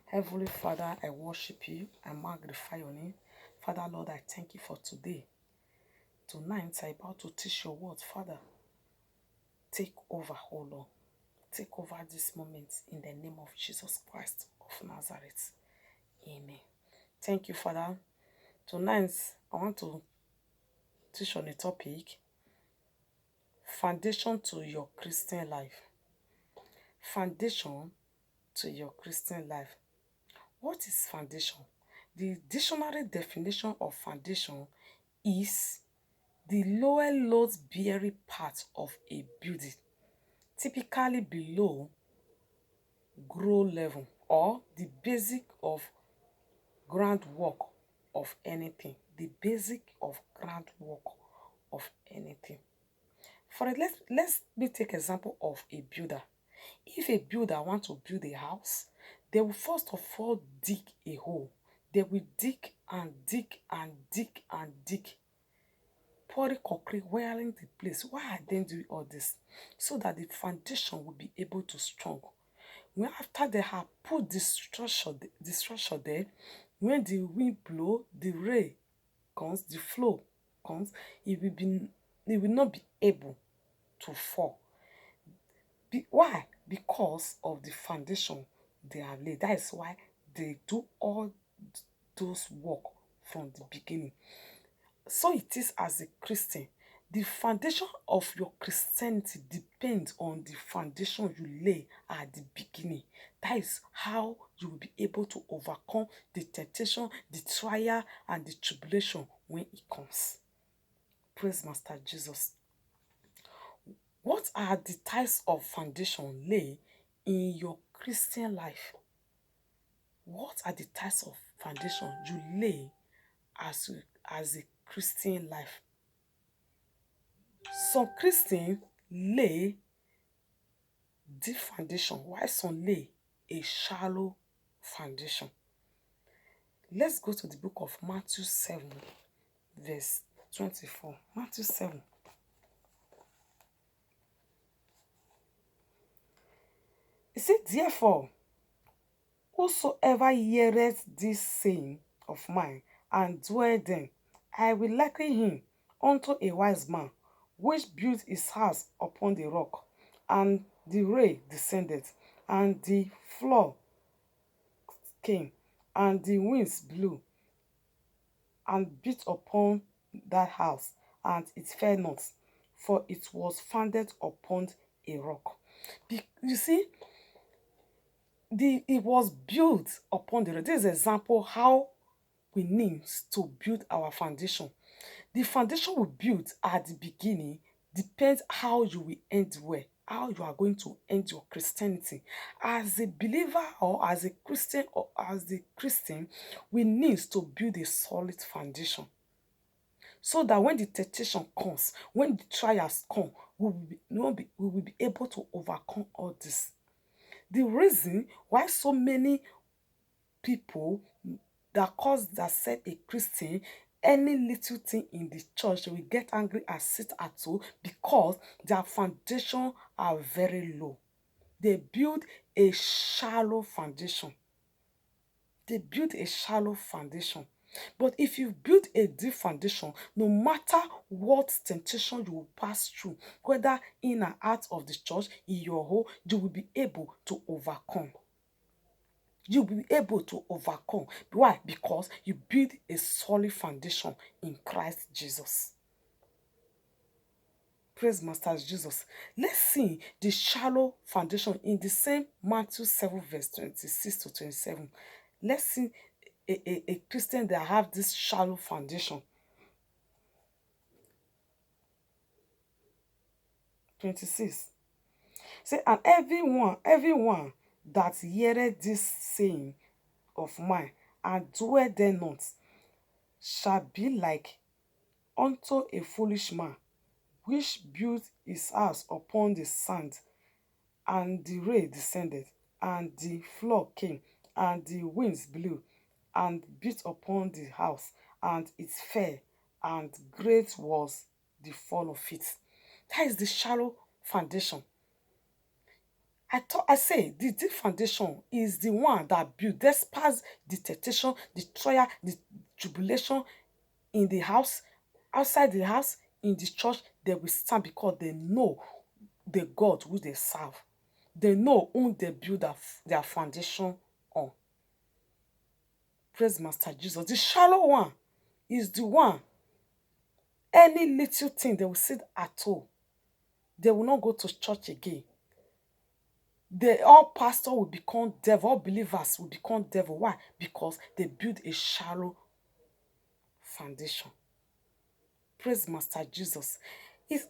Heavenly Father, I worship you. I magnify your name. Father, Lord, I thank you for today. Tonight, I'm about to teach your word. Father, take over, oh Lord. Take over this moment in the name of Jesus Christ of Nazareth. Amen. Thank you, Father. Tonight, I want to teach on a topic, foundation to your Christian life. Foundation to your Christian life. What is foundation? The dictionary definition of foundation is the lower load-bearing part of a building, typically below ground level, or the basic of groundwork of anything. The basic of groundwork of anything. Let's me take example of a builder. If a builder wants to build a house, they will first of all dig a hole. They will dig and dig and dig and dig, pouring concrete, wiring the place. Why are they doing all this? So that the foundation will be able to strong. When after they have put the structure there, when the wind blow, the rain comes, the flow comes, it will not be able to fall. Why? Because of the foundation they have laid. That is why they do all those work from the beginning. So it is as a Christian. The foundation of your Christianity depends on the foundation you lay at the beginning. That is how you will be able to overcome the temptation, the trial, and the tribulation when it comes. Praise Master Jesus. What are the types of foundation lay in your Christian life? What are the types of foundation you lay as a Christian life? Some Christians lay deep foundation, while some lay a shallow foundation. Let's go to the book of Matthew 7, verse 24. Matthew 7. It said, therefore, whosoever heareth this saying of mine, and doeth them, I will liken him unto a wise man, which built his house upon the rock. And the rain descended, and the flood came, and the winds blew, and beat upon that house, and it fell not, for it was founded upon a rock. You see, it was built upon the rock. This is an example how we need to build our foundation. The foundation we build at the beginning depends how you will end well, how you are going to end your Christianity. As a believer or as a Christian, we need to build a solid foundation. So that when the temptation comes, when the trials come, we will be able to overcome all this. The reason why so many people that cause themselves a Christian, any little thing in the church, they will get angry and sit at home because their foundation are very low. They build a shallow foundation. They build a shallow foundation. But if you build a deep foundation, no matter what temptation you will pass through, whether in and out of the church, in your home, you will be able to overcome. You'll be able to overcome. Why? Because you build a solid foundation in Christ Jesus. Praise Master Jesus. Let's see the shallow foundation in the same Matthew 7, verse 26 to 27. Let's see a Christian that have this shallow foundation. 26. Say, and everyone that heareth this saying of mine, and doeth them not, shall be like unto a foolish man, which built his house upon the sand, and the rain descended, and the flood came, and the winds blew, and beat upon the house, and it fell, and great was the fall of it. That is the shallow foundation. I say the deep foundation is the one that build despite the temptation, the trial, the tribulation in the house, outside the house, in the church, they will stand because they know the God who they serve. They know whom they build their foundation on. Praise Master Jesus. The shallow one is the one, any little thing they will sit at home. They will not go to church again. All pastor will become devil, all believers will become devil. Why? Because they build a shallow foundation. Praise Master Jesus.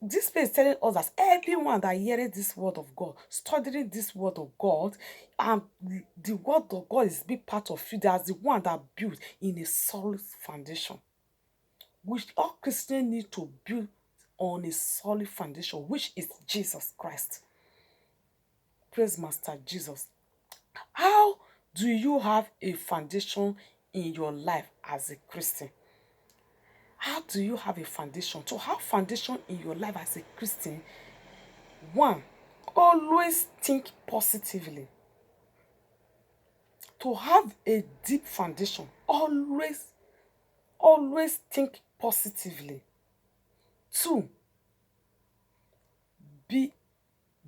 This place is telling us that everyone that hearing this word of God, studying this word of God, and the word of God is big part of you. That's the one that built in a solid foundation, which all Christians need to build on a solid foundation, which is Jesus Christ. Praise Master Jesus. How do you have a foundation in your life as a Christian? How do you have a foundation? To have foundation in your life as a Christian, one, always think positively. To have a deep foundation, always think positively. Two, be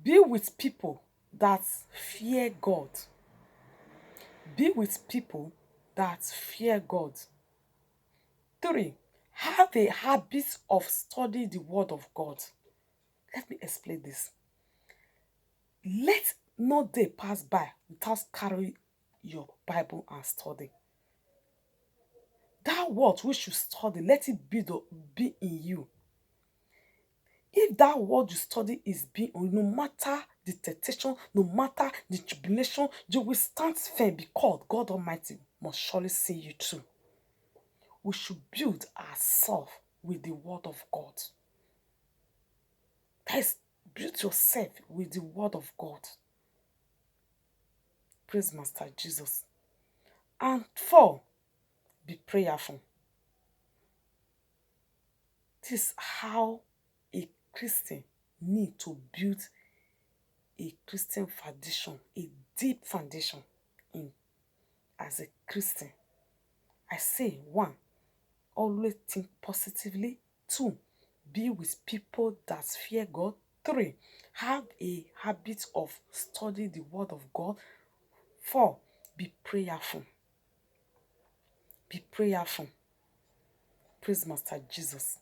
with people that fear God. Be with people that fear God. Three, have a habit of studying the word of God. Let me explain this. Let no day pass by without carrying your Bible and study. That word which you study, let it be in you. If that word you study is being, no matter the temptation, no matter the tribulation, you will stand firm because God Almighty must surely see you through. We should build ourselves with the word of God. That is, build yourself with the word of God. Praise Master Jesus. And four, be prayerful. This is how a Christian need to build a Christian foundation, a deep foundation as a Christian. I say, one, always think positively. Two, be with people that fear God. Three, have a habit of studying the word of God. Four, be prayerful. Be prayerful. Praise Master Jesus.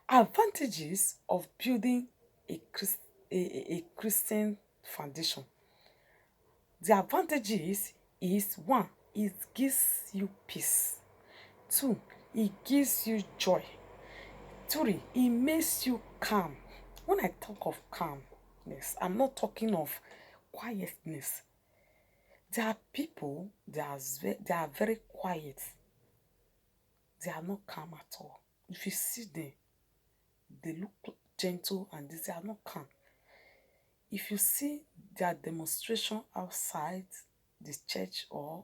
Advantages of building a Christian foundation. The advantages is, one, it gives you peace. Two, it gives you joy. Three, it makes you calm. When I talk of calmness, I'm not talking of quietness. There are people, they are very quiet. They are not calm at all. If you see them, they look gentle and they are not calm. If you see their demonstration outside the church or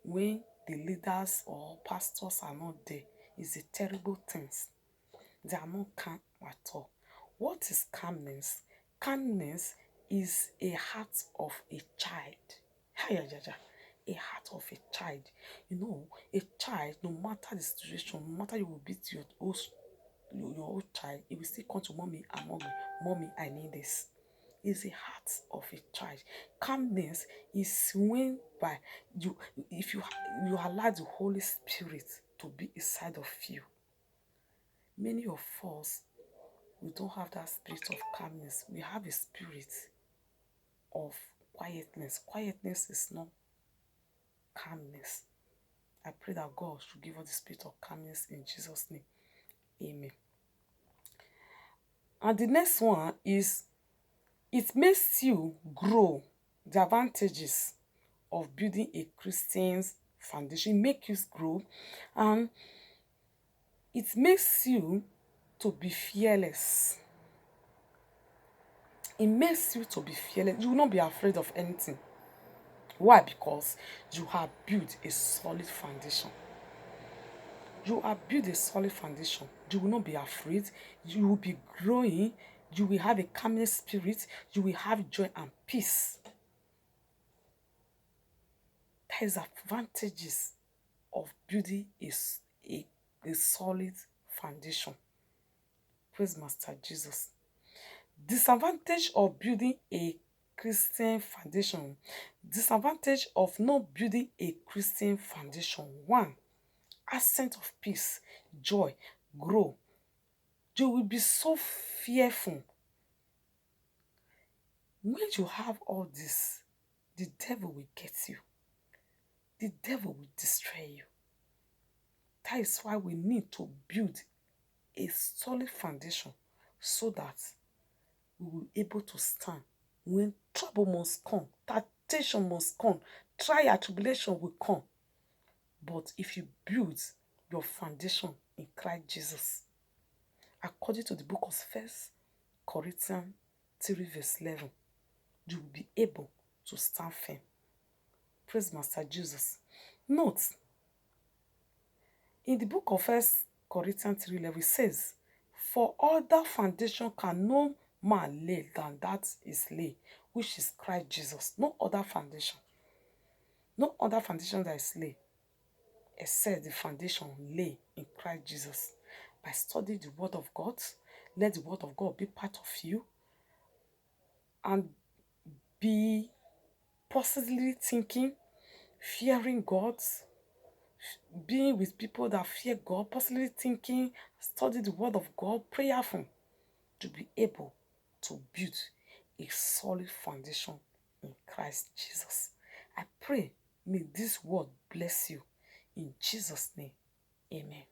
when the leaders or pastors are not there, it's a terrible thing. They are not calm at all. What is calmness? Calmness is a heart of a child. A heart of a child. You know, a child, no matter the situation, no matter you will beat your old child, it will still come to mommy and mommy, I need this. Is a heart of a child. Calmness is when by you, if you allow the Holy Spirit to be inside of you. Many of us, we don't have that spirit of calmness. We have a spirit of quietness. Quietness is not calmness. I pray that God should give us the spirit of calmness in Jesus' name. Amen. And the next one is, it makes you grow. The advantages of building a Christian's foundation make you grow, and it makes you to be fearless. It makes you to be fearless. You will not be afraid of anything. Why? Because you have built a solid foundation. You have built a solid foundation. You will not be afraid. You will be growing. You will have a calmness spirit. You will have joy and peace. There is advantages of building a solid foundation. Praise Master Jesus. Disadvantage of building a Christian foundation. Disadvantage of not building a Christian foundation. 1. Absence of peace, joy, grow. You will be so fearful. When you have all this, the devil will get you. The devil will destroy you. That is why we need to build a solid foundation so that we will be able to stand when trouble must come, temptation must come, trial, tribulation will come. But if you build your foundation in Christ Jesus, according to the book of 1 Corinthians 3 verse 11, you will be able to stand firm. Praise Master Jesus. Note, in the book of 1 Corinthians 3:11, it says, for other foundation can no man lay than that is laid, which is Christ Jesus. No other foundation. No other foundation that is laid except the foundation lay in Christ Jesus. By studying the word of God, let the word of God be part of you and be positively thinking, fearing God, being with people that fear God, positively thinking, study the word of God, prayerful, to be able to build a solid foundation in Christ Jesus. I pray, may this word bless you. In Jesus' name, amen.